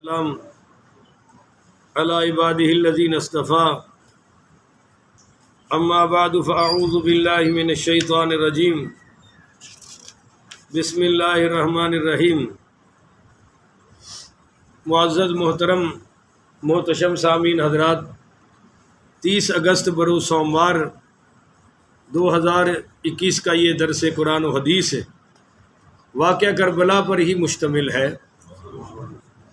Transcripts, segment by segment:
السلام علی عباده الذین اصطفى اما بعد فاعوذ باللہ من الشیطان الرجیم بسم اللہ الرحمن الرحیم۔ معزز محترم محتشم سامعین حضرات، 30 اگست بروز سوموار 2021 کا یہ درس قرآن و حدیث ہے، واقعہ کربلا پر ہی مشتمل ہے۔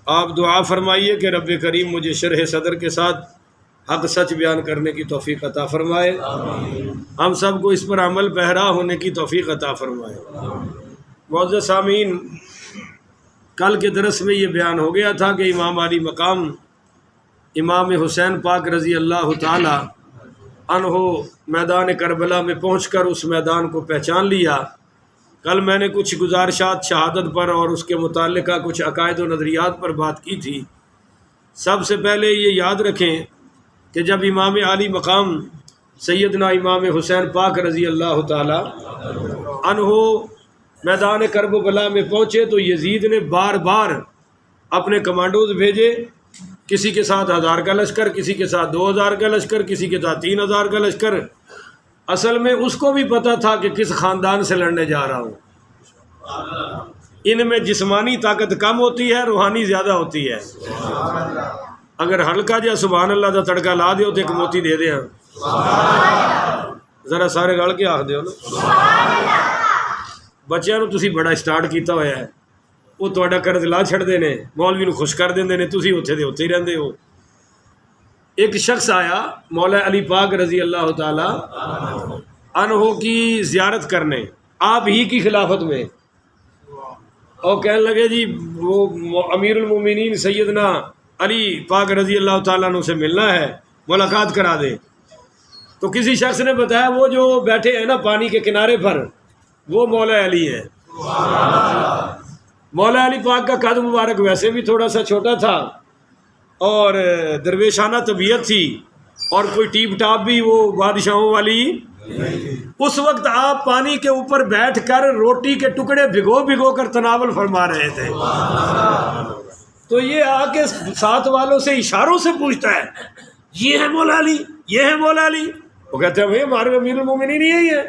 آپ دعا فرمائیے کہ رب کریم مجھے شرح صدر کے ساتھ حق سچ بیان کرنے کی توفیق عطا فرمائے، ہم سب کو اس پر عمل پیرا ہونے کی توفیق عطا فرمائے۔ معزز سامعین، کل کے درس میں یہ بیان ہو گیا تھا کہ امام علی مقام امام حسین پاک رضی اللہ تعالی عنہ میدان کربلا میں پہنچ کر اس میدان کو پہچان لیا۔ کل میں نے کچھ گزارشات شہادت پر اور اس کے متعلقہ کچھ عقائد و نظریات پر بات کی تھی۔ سب سے پہلے یہ یاد رکھیں کہ جب امام علی مقام سیدنا امام حسین پاک رضی اللہ تعالی عنہ میدان کربلا میں پہنچے تو یزید نے بار بار اپنے کمانڈوز بھیجے، کسی کے ساتھ 1000 کا لشکر، کسی کے ساتھ 2000 کا لشکر، کسی کے ساتھ 3000 کا لشکر۔ اصل میں اس کو بھی پتہ تھا کہ کس خاندان سے لڑنے جا رہا ہوں۔ ان میں جسمانی طاقت کم ہوتی ہے، روحانی زیادہ ہوتی ہے۔ اگر ہلکا جا سبحان اللہ دا تڑکا لا دیو تو ایک موتی دے دیا، ذرا سارے رل کے آخ دیو نا۔ بچیاں نو تسی بڑا سٹارٹ کیتا ہوا ہے، وہ تہاڈا قرض لا چھڑدے نے، مولوی نو خوش کر دیندے نے، تسی اوتھے دے اوتھے ہی رہندے ہو۔ ایک شخص آیا مولا علی پاک رضی اللہ تعالی عنہ کی زیارت کرنے آپ ہی کی خلافت میں، اور کہنے لگے جی وہ امیر المومنین سیدنا علی پاک رضی اللہ تعالیٰ عنہ سے ملنا ہے، ملاقات کرا دے۔ تو کسی شخص نے بتایا وہ جو بیٹھے ہیں نا پانی کے کنارے پر، وہ مولا علی ہے۔ مولا علی پاک کا قد مبارک ویسے بھی تھوڑا سا چھوٹا تھا اور درویشانہ طبیعت تھی، اور کوئی ٹیپ ٹاپ بھی وہ بادشاہوں والی۔ اس وقت آپ پانی کے اوپر بیٹھ کر روٹی کے ٹکڑے بھگو بھگو کر تناول فرما رہے تھے۔ تو یہ آ کے ساتھ والوں سے اشاروں سے پوچھتا ہے، یہ ہے مولا علی، یہ ہے مولا علی۔ وہ کہتے ہیں بھائی ہمارے امیر المومنین یہی ہے۔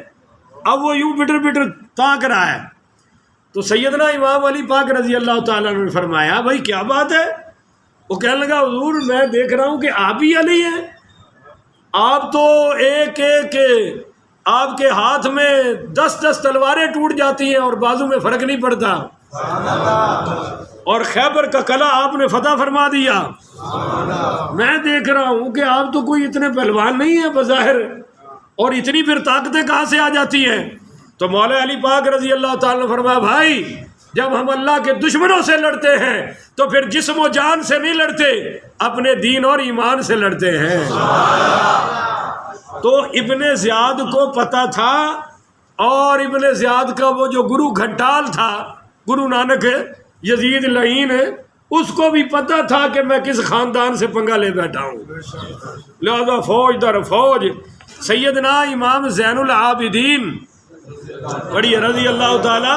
اب وہ یوں بٹر بٹر تاک رہا ہے۔ تو سیدنا امام علی پاک رضی اللہ تعالیٰ نے فرمایا بھائی کیا بات ہے؟ وہ کہنے لگا حضور میں دیکھ رہا ہوں کہ آپ ہی علی ہیں، آپ تو ایک ایک آپ کے ہاتھ میں 10 تلواریں ٹوٹ جاتی ہیں اور بازو میں فرق نہیں پڑتا، اور خیبر کا قلعہ آپ نے فتح فرما دیا۔ میں دیکھ رہا ہوں کہ آپ تو کوئی اتنے پہلوان نہیں ہیں بظاہر، اور اتنی پھر طاقتیں کہاں سے آ جاتی ہیں؟ تو مولا علی پاک رضی اللہ تعالیٰ نے فرمایا بھائی جب ہم اللہ کے دشمنوں سے لڑتے ہیں تو پھر جسم و جان سے نہیں لڑتے، اپنے دین اور ایمان سے لڑتے ہیں۔ تو ابن زیاد کو پتہ تھا، اور ابن زیاد کا وہ جو گرو گھنٹال تھا، گرو نانک یزید لعین، اس کو بھی پتہ تھا کہ میں کس خاندان سے پنگا لے بیٹھا ہوں۔ لہذا فوج در فوج سیدنا امام زین العابدین پڑھیے رضی اللہ تعالی،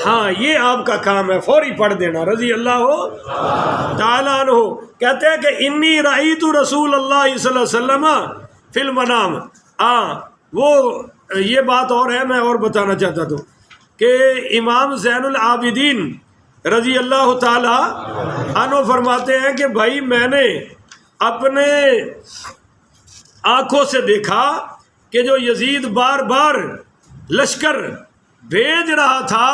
ہاں یہ آپ کا کام ہے، فوری پڑھ دینا رضی اللہ تعالیٰ عنہ۔ کہتے ہیں کہ انی رأیت رسول اللہ صلی اللہ علیہ وسلم فی المنام۔ وہ یہ بات اور ہے، میں اور بتانا چاہتا تھا کہ امام زین العابدین رضی اللہ تعالی عنہ فرماتے ہیں کہ بھائی میں نے اپنے آنکھوں سے دیکھا کہ جو یزید بار بار لشکر بھیج رہا تھا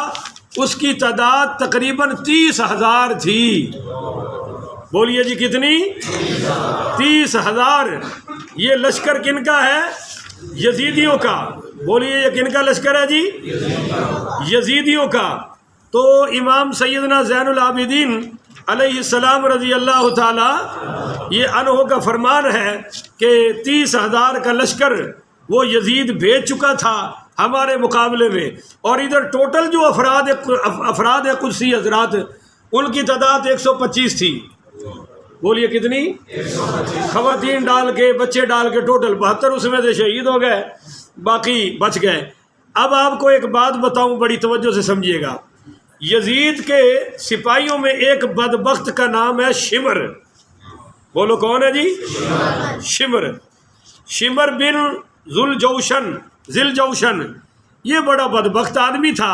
اس کی تعداد تقریباً 30,000 تھی۔ بولیے جی کتنی؟ 30,000۔ یہ لشکر کن کا ہے؟ یزیدیوں کا۔ بولیے یہ کن کا لشکر ہے جی؟ یزیدیوں کا۔ تو امام سیدنا زین العابدین علیہ السلام رضی اللہ تعالی یہ عنہ کا فرمان ہے کہ 30,000 کا لشکر وہ یزید بھیج چکا تھا ہمارے مقابلے میں، اور ادھر ٹوٹل جو افراد قدسی حضرات ان کی تعداد 125 تھی۔ بولیے کتنی؟ خواتین ڈال کے بچے ڈال کے ٹوٹل 72، اس میں سے شہید ہو گئے، باقی بچ گئے۔ اب آپ کو ایک بات بتاؤں، بڑی توجہ سے سمجھیے گا۔ یزید کے سپاہیوں میں ایک بدبخت کا نام ہے شمر. بولو کون ہے جی؟ شمر بن ذوالجوشن. یہ بڑا بدبخت آدمی تھا.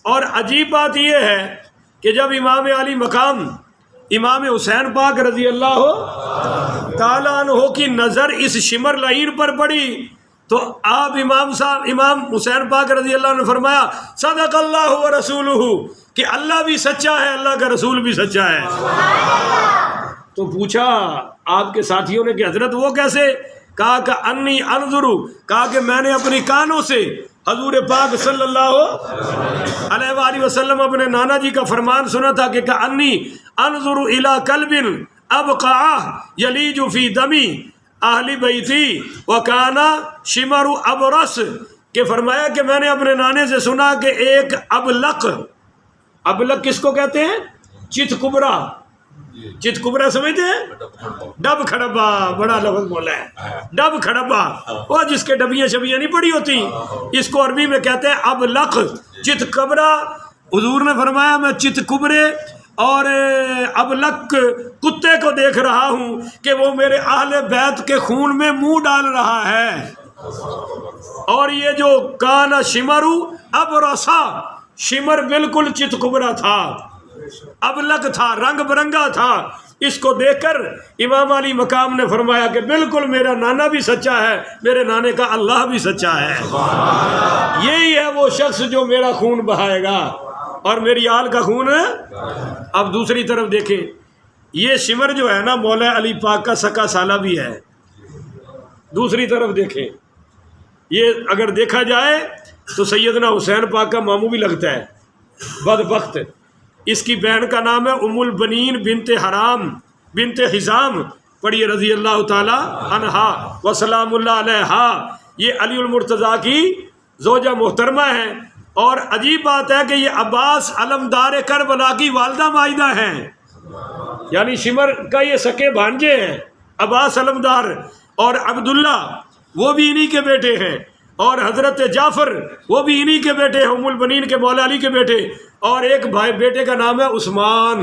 اور عجیب بات یہ ہے کہ جب امام علی مقام امام حسین پاک رضی اللہ تعالیٰ عنہ کی نظر اس شمر لعین پر پڑی تو آپ امام حسین پاک رضی اللہ عنہ نے فرمایا صدق اللہ و رسولہ، کہ اللہ بھی سچا ہے، اللہ کا رسول بھی سچا ہے. تو پوچھا آپ کے ساتھیوں نے کہ حضرت وہ کیسے؟ کہا کہ انی انظرو، کہا کہ میں نے اپنی کانوں سے حضور پاک صلی اللہ علیہ وآلہ وسلم اپنے نانا جی کا فرمان سنا تھا کہ انی انظر الی کلب ابقع یلیج فی دمی اہل بیتی وکان شمر ابرس، کہ فرمایا کہ میں نے اپنے نانے سے سنا کہ ایک ابلق کس کو کہتے ہیں؟ چت کبرا سمجھتے ہیں؟ ڈب کھڑبا، بڑا لفظ بولا ہے، ڈب کھڑبا، وہ جس کے ڈبیاں شبیاں نہیں پڑی ہوتی، اس کو عربی میں کہتے ہیں ابلق. چت کبرا، حضور نے فرمایا میں چت کبرے اور ابلق کتے کو دیکھ رہا ہوں کہ وہ میرے اہل بیت کے خون میں منہ ڈال رہا ہے. اور یہ جو کانا شمرو ابرسا، شمر بالکل چت کبرا تھا، ابلق تھا، رنگ برنگا تھا. اس کو دیکھ کر امام علی مقام نے فرمایا کہ بالکل میرا نانا بھی سچا ہے، میرے نانے کا اللہ بھی سچا ہے. یہی ہے وہ شخص جو میرا خون بہائے گا اور میری آل کا خون. اب دوسری طرف دیکھیں، یہ شمر جو ہے نا مولا علی پاک کا سکا سالہ بھی ہے. دوسری طرف دیکھیں، یہ اگر دیکھا جائے تو سیدنا حسین پاک کا ماموں بھی لگتا ہے، بدبخت. اس کی بہن کا نام ہے ام البنین بنت حرام بنت حزام، پڑھیے رضی اللہ تعالی عنہا وسلام اللہ علیہا. یہ علی المرتضیٰ کی زوجہ محترمہ ہیں. اور عجیب بات ہے کہ یہ عباس علمدار کربلا کی والدہ مائدہ ہیں، یعنی شمر کا یہ سکے بھانجے ہیں عباس علمدار. اور عبداللہ وہ بھی انہی کے بیٹے ہیں، اور حضرت جعفر وہ بھی انہی کے بیٹے ہیں، ام البنین کے مولا علی کے بیٹے. اور ایک بھائی بیٹے کا نام ہے عثمان،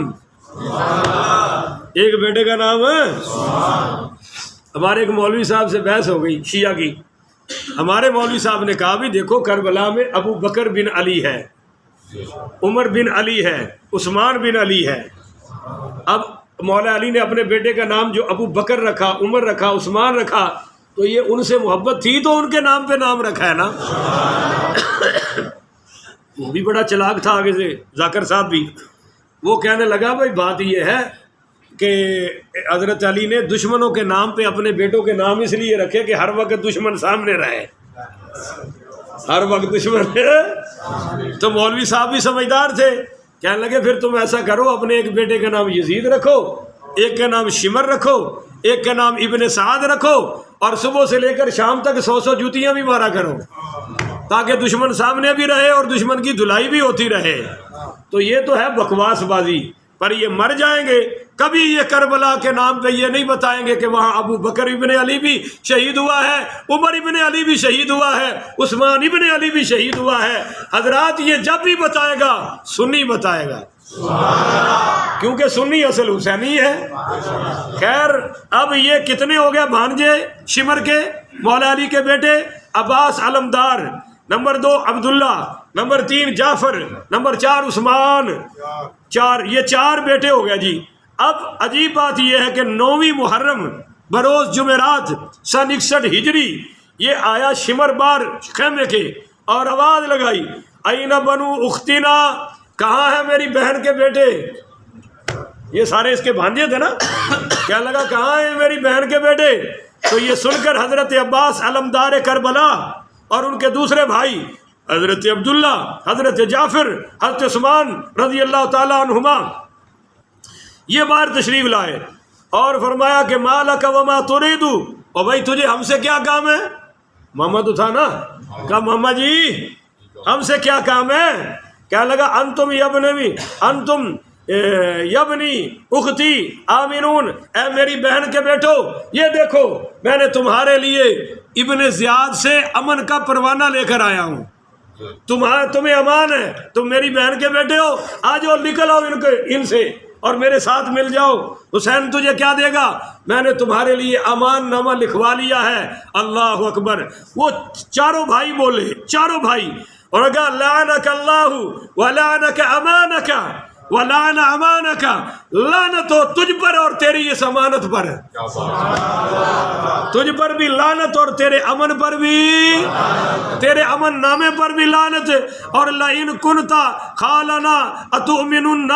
ایک بیٹے کا نام ہے. ہمارے ایک مولوی صاحب سے بحث ہو گئی شیعہ کی. ہمارے مولوی صاحب نے کہا بھی دیکھو کربلا میں ابو بکر بن علی ہے، عمر بن علی ہے، عثمان بن علی ہے. اب مولا علی نے اپنے بیٹے کا نام جو ابو بکر رکھا، عمر رکھا، عثمان رکھا، تو یہ ان سے محبت تھی تو ان کے نام پہ نام رکھا ہے نا. وہ بھی بڑا چلاک تھا آگے سے، ذاکر صاحب بھی. وہ کہنے لگا بھائی بات یہ ہے کہ حضرت علی نے دشمنوں کے نام پہ اپنے بیٹوں کے نام اس لیے رکھے کہ ہر وقت دشمن سامنے رہے، ہر وقت دشمن. تو مولوی صاحب بھی سمجھدار تھے، کہنے لگے پھر تم ایسا کرو اپنے ایک بیٹے کا نام یزید رکھو، ایک کا نام شمر رکھو، ایک کا نام ابن سعد رکھو، اور صبح سے لے کر شام تک 100 جوتیاں بھی مارا کرو تاکہ دشمن سامنے بھی رہے اور دشمن کی دھلائی بھی ہوتی رہے. تو یہ تو ہے بکواس بازی، پر یہ مر جائیں گے. کبھی یہ کربلا کے نام پہ یہ نہیں بتائیں گے کہ وہاں ابو بکر ابن علی بھی شہید ہوا ہے، عمر ابن علی بھی شہید ہوا ہے، عثمان ابن علی بھی شہید ہوا ہے. حضرات یہ جب بھی بتائے گا سنی بتائے گا، کیونکہ سنی اصل حسینی ہے. خیر اب یہ کتنے ہو گئے بھانجے شمر کے؟ مولا علی کے بیٹے عباس علمدار، نمبر 2 عبداللہ، نمبر 3 جعفر، نمبر 4 عثمان. یہ 4 بیٹے ہو گیا جی. اب عجیب بات یہ ہے کہ 9ویں محرم بروز جمعرات سن 61 ہجری یہ آیا شمر بار خیمے کے اور آواز لگائی این بنو اختنا، کہاں ہے میری بہن کے بیٹے؟ یہ سارے اس کے بھانجے تھے نا. کیا لگا کہاں ہیں میری بہن کے بیٹے؟ تو یہ سن کر حضرت عباس علمدار کربلا اور ان کے دوسرے بھائی حضرت عبداللہ، حضرت جعفر، حضرت عثمان رضی اللہ تعالی عنہما یہ بار تشریف لائے اور فرمایا کہ مالک وما تريد، اور بھائی تجھے ہم سے کیا کام ہے؟ محمد تو تھا نا. کہا محمد جی ہم سے کیا کام ہے؟ کیا لگا انتم یبنی اختی آمنون، اے میری بہن کے بیٹو یہ دیکھو میں نے تمہارے لیے ابن زیاد سے امن کا پروانہ لے کر آیا ہوں. تمہیں امان ہے، تم میری بہن کے بیٹے ہو، آ جاؤ نکل آؤ ان سے اور میرے ساتھ مل جاؤ۔ حسین تجھے کیا دے گا؟ میں نے تمہارے لیے امان نامہ لکھوا لیا ہے۔ اللہ اکبر۔ وہ چاروں بھائی بولے، چاروں بھائی، اور کہا لعنک اللہ ولعنک امانک ولعن امانک، لعنت ہو تجھ پر اور تیری اس امانت پر، تجھ پر بھی لعنت اور تیرے امن پر بھی، تیرے امن نامے پر بھی لعنت۔ اور لئن کنت خالنا اتؤمنن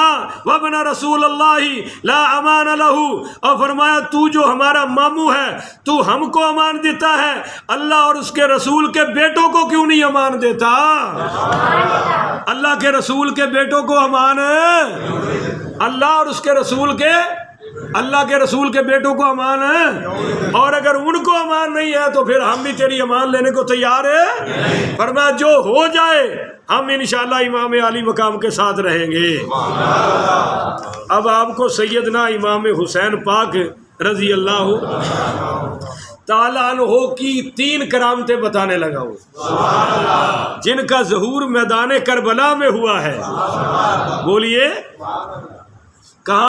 وابن رسول اللہ لا امان لہ، اور فرمایا تو جو ہمارا ماموں ہے، تو ہم کو امان دیتا ہے، اللہ اور اس کے رسول کے بیٹوں کو کیوں نہیں امان دیتا؟ اللہ کے رسول کے بیٹوں کو امان ہے، اللہ اور اس کے رسول کے، اللہ کے رسول کے بیٹوں کو امان ہے، اور اگر ان کو امان نہیں ہے تو پھر ہم بھی تیری امان لینے کو تیار ہے۔ فرمایا جو ہو جائے ہم انشاءاللہ امام علی مقام کے ساتھ رہیں گے۔ اب آپ کو سیدنا امام حسین پاک رضی اللہ تعالیٰ عنہ کی 3 کرامتیں بتانے لگا ہوں، جن کا ظہور میدان کربلا میں ہوا ہے۔ بولیے